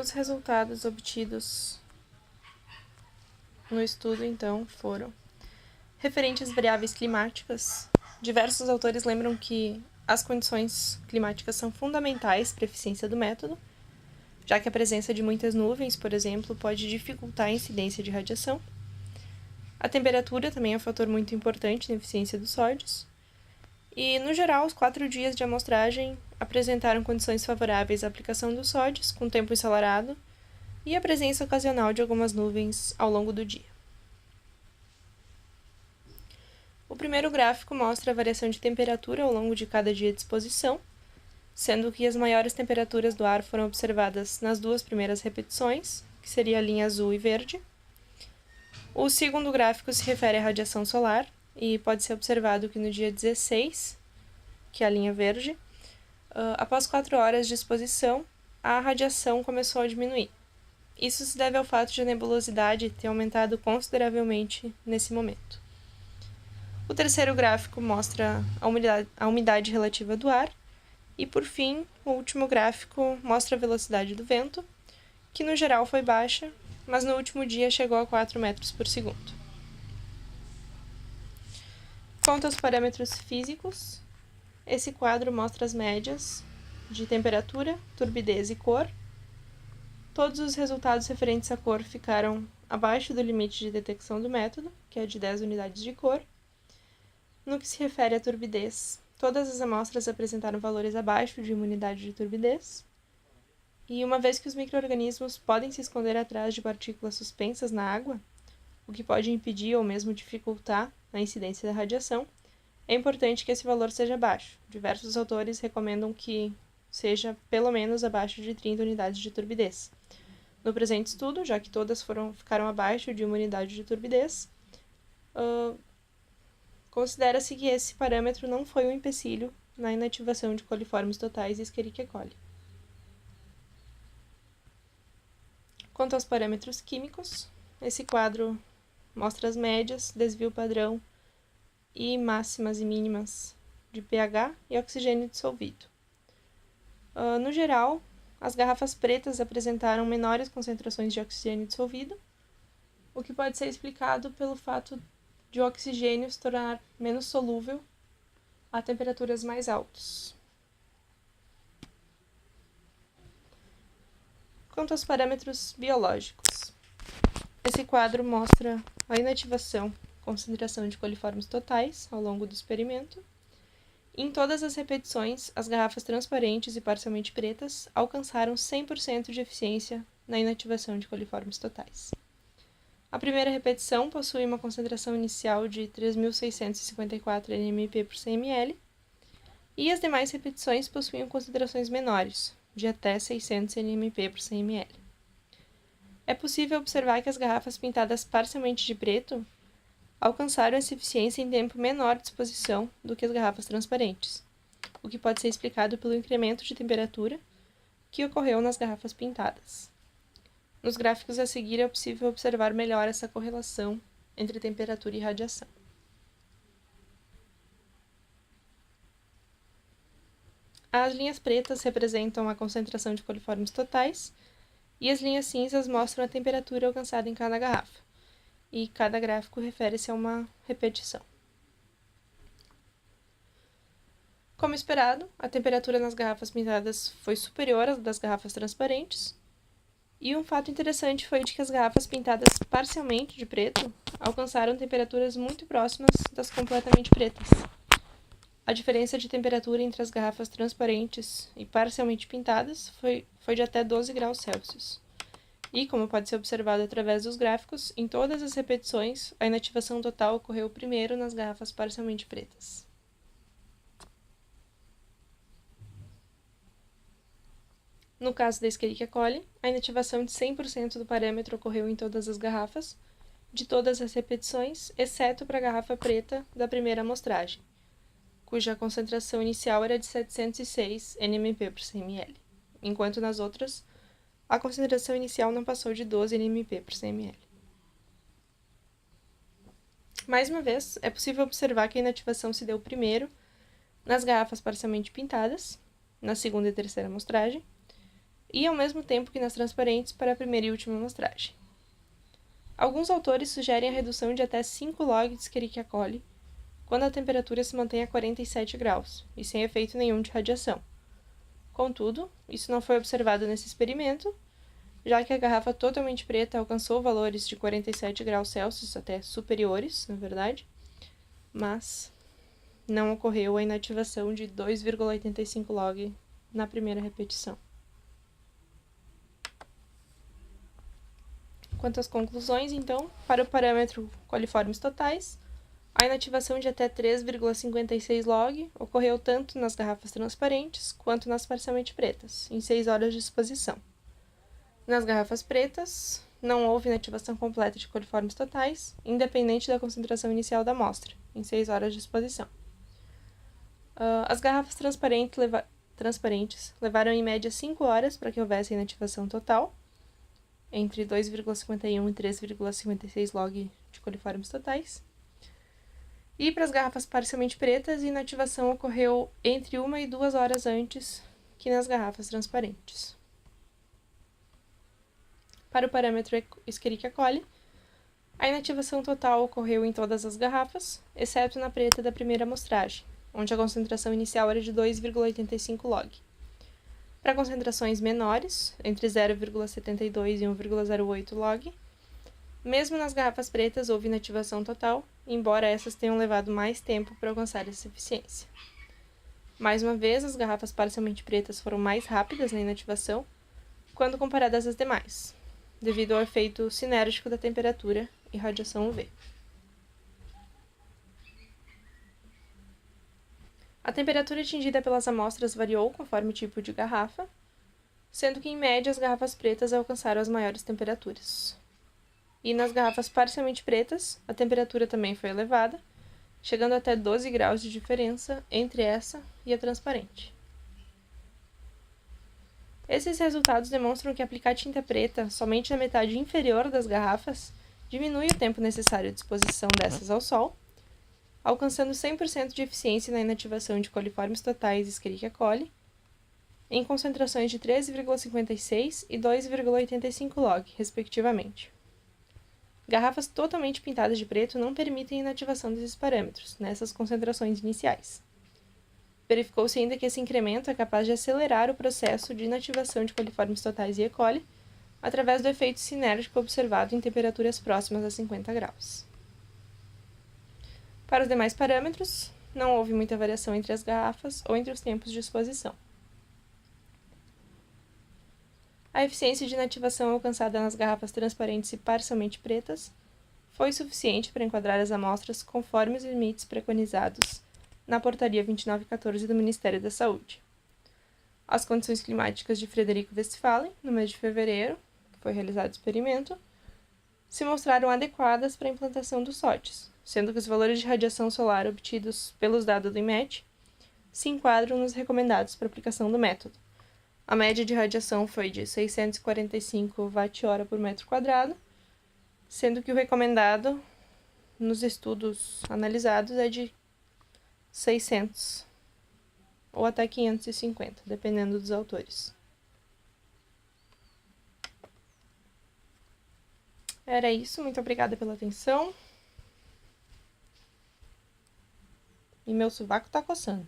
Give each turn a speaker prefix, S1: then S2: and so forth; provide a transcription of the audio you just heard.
S1: Os resultados obtidos no estudo, então, foram referentes às variáveis climáticas. Diversos autores lembram que as condições climáticas são fundamentais para a eficiência do método, já que a presença de muitas nuvens, por exemplo, pode dificultar a incidência de radiação. A temperatura também é um fator muito importante na eficiência dos sódios. E, no geral, os 4 dias de amostragem apresentaram condições favoráveis à aplicação dos sódios, com tempo ensolarado, e a presença ocasional de algumas nuvens ao longo do dia. O primeiro gráfico mostra a variação de temperatura ao longo de cada dia de exposição, sendo que as maiores temperaturas do ar foram observadas nas 2 primeiras repetições, que seria a linha azul e verde. O segundo gráfico se refere à radiação solar, e pode ser observado que no dia 16, que é a linha verde, após 4 horas de exposição, a radiação começou a diminuir. Isso se deve ao fato de a nebulosidade ter aumentado consideravelmente nesse momento. O terceiro gráfico mostra a umidade relativa do ar, e por fim, o último gráfico mostra a velocidade do vento, que no geral foi baixa, mas no último dia chegou a 4 metros por segundo. Quanto aos parâmetros físicos, esse quadro mostra as médias de temperatura, turbidez e cor. Todos os resultados referentes à cor ficaram abaixo do limite de detecção do método, que é de 10 unidades de cor. No que se refere à turbidez, todas as amostras apresentaram valores abaixo de 1 unidade de turbidez. E uma vez que os micro-organismos podem se esconder atrás de partículas suspensas na água, o que pode impedir ou mesmo dificultar a incidência da radiação, é importante que esse valor seja baixo. Diversos autores recomendam que seja pelo menos abaixo de 30 unidades de turbidez. No presente estudo, já que todas ficaram abaixo de 1 unidade de turbidez, considera-se que esse parâmetro não foi um empecilho na inativação de coliformes totais e Escherichia coli. Quanto aos parâmetros químicos, esse quadro mostra as médias, desvio padrão e máximas e mínimas de pH e oxigênio dissolvido. No geral, as garrafas pretas apresentaram menores concentrações de oxigênio dissolvido, o que pode ser explicado pelo fato de o oxigênio se tornar menos solúvel a temperaturas mais altas. Quanto aos parâmetros biológicos, esse quadro mostra a inativação, concentração de coliformes totais ao longo do experimento. Em todas as repetições, as garrafas transparentes e parcialmente pretas alcançaram 100% de eficiência na inativação de coliformes totais. A primeira repetição possui uma concentração inicial de 3.654 nmp por 100 ml, e as demais repetições possuíam concentrações menores, de até 600 nmp por 100 ml. É possível observar que as garrafas pintadas parcialmente de preto alcançaram essa eficiência em tempo menor de exposição do que as garrafas transparentes, o que pode ser explicado pelo incremento de temperatura que ocorreu nas garrafas pintadas. Nos gráficos a seguir é possível observar melhor essa correlação entre temperatura e radiação. As linhas pretas representam a concentração de coliformes totais, e as linhas cinzas mostram a temperatura alcançada em cada garrafa, e cada gráfico refere-se a uma repetição. Como esperado, a temperatura nas garrafas pintadas foi superior às das garrafas transparentes, e um fato interessante foi de que as garrafas pintadas parcialmente de preto alcançaram temperaturas muito próximas das completamente pretas. A diferença de temperatura entre as garrafas transparentes e parcialmente pintadas foi de até 12 graus Celsius. E, como pode ser observado através dos gráficos, em todas as repetições, a inativação total ocorreu primeiro nas garrafas parcialmente pretas. No caso da Escherichia coli, a inativação de 100% do parâmetro ocorreu em todas as garrafas, de todas as repetições, exceto para a garrafa preta da primeira amostragem, cuja concentração inicial era de 706 nmp por 100 ml, enquanto nas outras, a concentração inicial não passou de 12 nmp por 100 ml. Mais uma vez, é possível observar que a inativação se deu primeiro nas garrafas parcialmente pintadas, na segunda e terceira amostragem, e ao mesmo tempo que nas transparentes para a primeira e última amostragem. Alguns autores sugerem a redução de até 5 log de Escherichia coli quando a temperatura se mantém a 47 graus e sem efeito nenhum de radiação. Contudo, isso não foi observado nesse experimento, já que a garrafa totalmente preta alcançou valores de 47 graus Celsius, até superiores, na verdade, mas não ocorreu a inativação de 2,85 log na primeira repetição. Quanto às conclusões, então, para o parâmetro coliformes totais, a inativação de até 3,56 log ocorreu tanto nas garrafas transparentes quanto nas parcialmente pretas, em 6 horas de exposição. Nas garrafas pretas, não houve inativação completa de coliformes totais, independente da concentração inicial da amostra, em 6 horas de exposição. As garrafas transparentes levaram em média 5 horas para que houvesse inativação total, entre 2,51 e 3,56 log de coliformes totais. E para as garrafas parcialmente pretas, a inativação ocorreu entre 1 e 2 horas antes que nas garrafas transparentes. Para o parâmetro Escherichia coli, a inativação total ocorreu em todas as garrafas, exceto na preta da primeira amostragem, onde a concentração inicial era de 2,85 log. Para concentrações menores, entre 0,72 e 1,08 log, mesmo nas garrafas pretas houve inativação total, embora essas tenham levado mais tempo para alcançar essa eficiência. Mais uma vez, as garrafas parcialmente pretas foram mais rápidas na inativação quando comparadas às demais, devido ao efeito sinérgico da temperatura e radiação UV. A temperatura atingida pelas amostras variou conforme o tipo de garrafa, sendo que, em média, as garrafas pretas alcançaram as maiores temperaturas. E nas garrafas parcialmente pretas, a temperatura também foi elevada, chegando até 12 graus de diferença entre essa e a transparente. Esses resultados demonstram que aplicar tinta preta somente na metade inferior das garrafas diminui o tempo necessário de exposição dessas ao sol, alcançando 100% de eficiência na inativação de coliformes totais Escherichia coli, em concentrações de 13,56 e 2,85 log, respectivamente. Garrafas totalmente pintadas de preto não permitem inativação desses parâmetros, nessas concentrações iniciais. Verificou-se ainda que esse incremento é capaz de acelerar o processo de inativação de coliformes totais e E. coli através do efeito sinérgico observado em temperaturas próximas a 50 graus. Para os demais parâmetros, não houve muita variação entre as garrafas ou entre os tempos de exposição. A eficiência de inativação alcançada nas garrafas transparentes e parcialmente pretas foi suficiente para enquadrar as amostras conforme os limites preconizados na Portaria 2914 do Ministério da Saúde. As condições climáticas de Frederico Westphalen, no mês de fevereiro, que foi realizado o experimento, se mostraram adequadas para a implantação dos SOTs, sendo que os valores de radiação solar obtidos pelos dados do IMET se enquadram nos recomendados para aplicação do método. A média de radiação foi de 645 Wh por metro quadrado, sendo que o recomendado nos estudos analisados é de 600 ou até 550, dependendo dos autores. Era isso, muito obrigada pela atenção. E meu sovaco tá coçando.